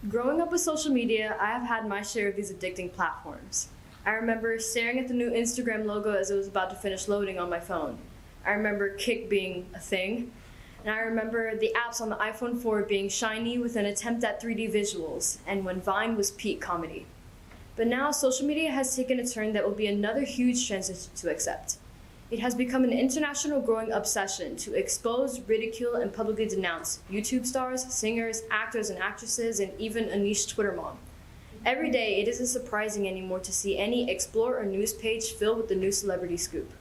Growing up with social media, I have had my share of these addicting platforms. I remember staring at the new Instagram logo as it was about to finish loading on my phone. I remember Kik being a thing. And I remember the apps on the iPhone 4 being shiny with an attempt at 3D visuals, and when Vine was peak comedy. But now social media has taken a turn that will be another huge transition to accept. It has become an international growing obsession to expose, ridicule, and publicly denounce YouTube stars, singers, actors and actresses, and even a niche Twitter mom. Every day, it isn't surprising anymore to see any Explore or news page filled with the new celebrity scoop.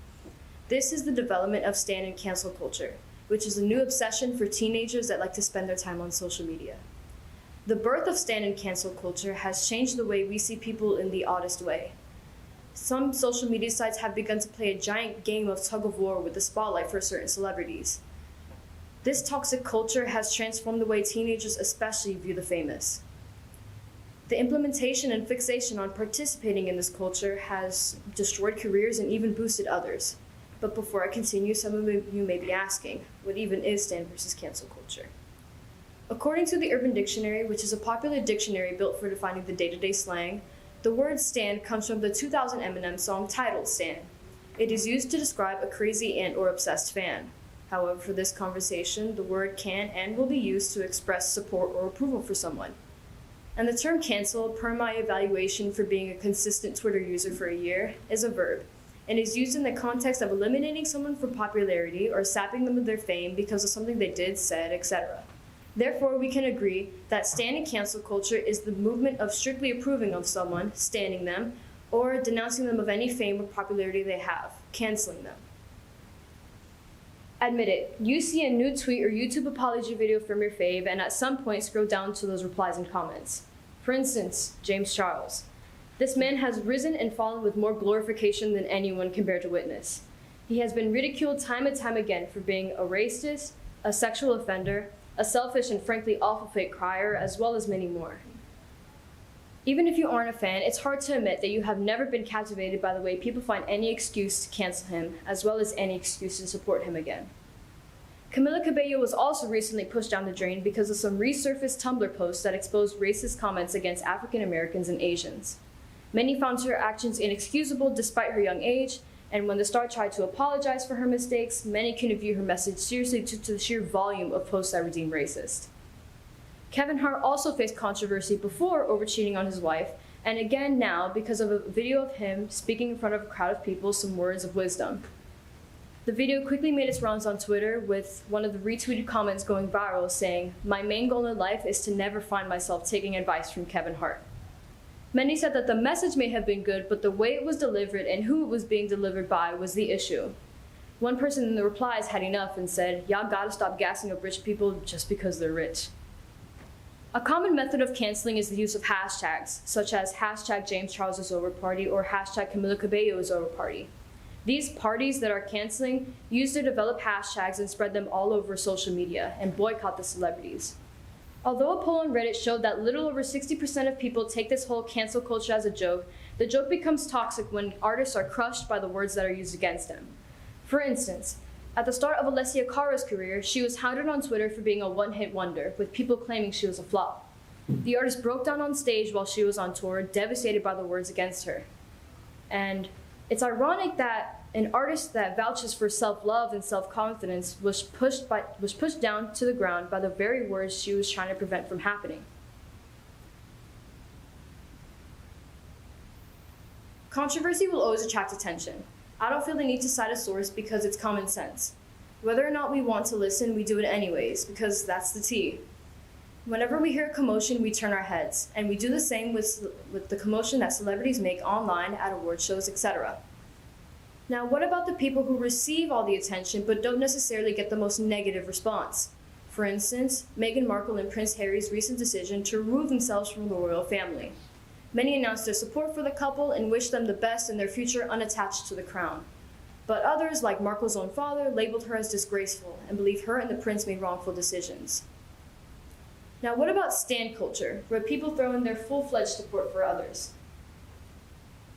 This is the development of stan and cancel culture, which is a new obsession for teenagers that like to spend their time on social media. The birth of stan and cancel culture has changed the way we see people in the oddest way. Some social media sites have begun to play a giant game of tug-of-war with the spotlight for certain celebrities. This toxic culture has transformed the way teenagers especially view the famous. The implementation and fixation on participating in this culture has destroyed careers and even boosted others. But before I continue, some of you may be asking, what even is stan versus cancel culture? According to the Urban Dictionary, which is a popular dictionary built for defining the day-to-day slang, the word stan comes from the 2000 Eminem song titled Stan. It is used to describe a crazy and/or obsessed fan. However, for this conversation, the word can and will be used to express support or approval for someone. And the term cancel, per my evaluation for being a consistent Twitter user for a year, is a verb, and is used in the context of eliminating someone for popularity or sapping them of their fame because of something they did, said, etc. Therefore, we can agree that stan and cancel culture is the movement of strictly approving of someone, standing them, or denouncing them of any fame or popularity they have, canceling them. Admit it, you see a new tweet or YouTube apology video from your fave, and at some point scroll down to those replies and comments. For instance, James Charles. This man has risen and fallen with more glorification than anyone can bear to witness. He has been ridiculed time and time again for being a racist, a sexual offender, a selfish and frankly awful fake crier, as well as many more. Even if you aren't a fan, it's hard to admit that you have never been captivated by the way people find any excuse to cancel him, as well as any excuse to support him again. Camila Cabello was also recently pushed down the drain because of some resurfaced Tumblr posts that exposed racist comments against African Americans and Asians. Many found her actions inexcusable despite her young age, and when the star tried to apologize for her mistakes, many couldn't view her message seriously due to the sheer volume of posts that were deemed racist. Kevin Hart also faced controversy before over cheating on his wife, and again now because of a video of him speaking in front of a crowd of people some words of wisdom. The video quickly made its rounds on Twitter, with one of the retweeted comments going viral saying, "My main goal in life is to never find myself taking advice from Kevin Hart." Many said that the message may have been good, but the way it was delivered and who it was being delivered by was the issue. One person in the replies had enough and said, "Y'all gotta stop gassing up rich people just because they're rich." A common method of canceling is the use of hashtags, such as hashtag James Charles is over party or hashtag Camila Cabello is over party. These parties that are canceling use to develop hashtags and spread them all over social media and boycott the celebrities. Although a poll on Reddit showed that little over 60% of people take this whole cancel culture as a joke, the joke becomes toxic when artists are crushed by the words that are used against them. For instance, at the start of Alessia Cara's career, she was hounded on Twitter for being a one-hit wonder, with people claiming she was a flop. The artist broke down on stage while she was on tour, devastated by the words against her. And it's ironic that an artist that vouches for self-love and self-confidence was pushed down to the ground by the very words she was trying to prevent from happening. Controversy will always attract attention. I don't feel the need to cite a source because it's common sense. Whether or not we want to listen, we do it anyways, because that's the tea. Whenever we hear a commotion, we turn our heads, and we do the same with the commotion that celebrities make online, at award shows, etc. Now, what about the people who receive all the attention but don't necessarily get the most negative response? For instance, Meghan Markle and Prince Harry's recent decision to remove themselves from the royal family. Many announced their support for the couple and wished them the best in their future unattached to the crown. But others, like Markle's own father, labeled her as disgraceful and believed her and the prince made wrongful decisions. Now, what about stan culture, where people throw in their full-fledged support for others?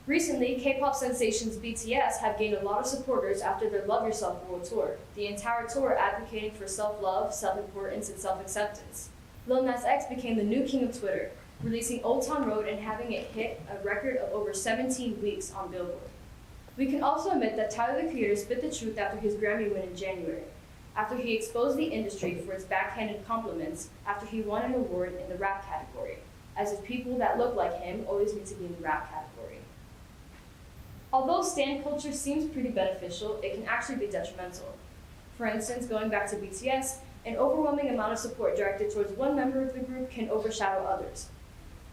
Recently, K-pop sensations BTS have gained a lot of supporters after their Love Yourself World Tour, the entire tour advocating for self-love, self-importance, and self-acceptance. Lil Nas X became the new king of Twitter, releasing Old Town Road and having it hit a record of over 17 weeks on Billboard. We can also admit that Tyler, the Creator, spit the truth after his Grammy win in January, after he exposed the industry for its backhanded compliments after he won an award in the rap category, as if people that look like him always need to be in the rap category. Although stan culture seems pretty beneficial, it can actually be detrimental. For instance, going back to BTS, an overwhelming amount of support directed towards one member of the group can overshadow others.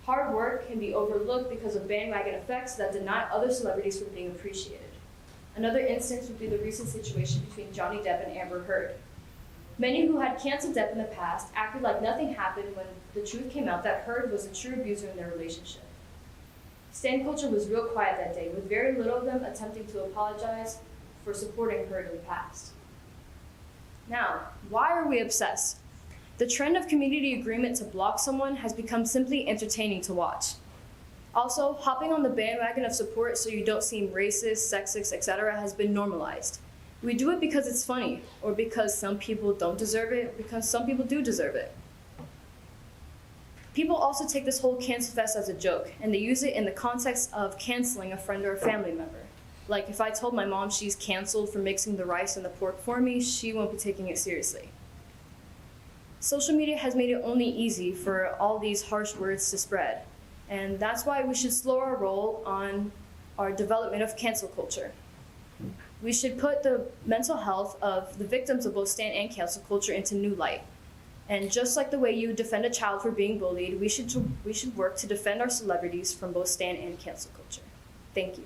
Hard work can be overlooked because of bandwagon effects that deny other celebrities from being appreciated. Another instance would be the recent situation between Johnny Depp and Amber Heard. Many who had canceled Depp in the past acted like nothing happened when the truth came out that Heard was a true abuser in their relationship. Stan culture was real quiet that day, with very little of them attempting to apologize for supporting Heard in the past. Now, why are we obsessed? The trend of community agreement to block someone has become simply entertaining to watch. Also, hopping on the bandwagon of support so you don't seem racist, sexist, etc. has been normalized. We do it because it's funny, or because some people don't deserve it, or because some people do deserve it. People also take this whole cancel fest as a joke, and they use it in the context of canceling a friend or a family member. Like, if I told my mom she's canceled for mixing the rice and the pork for me, she won't be taking it seriously. Social media has made it only easy for all these harsh words to spread, and that's why we should slow our roll on our development of cancel culture. We should put the mental health of the victims of both stan and cancel culture into new light. And just like the way you defend a child for being bullied, we should work to defend our celebrities from both stan and cancel culture. Thank you.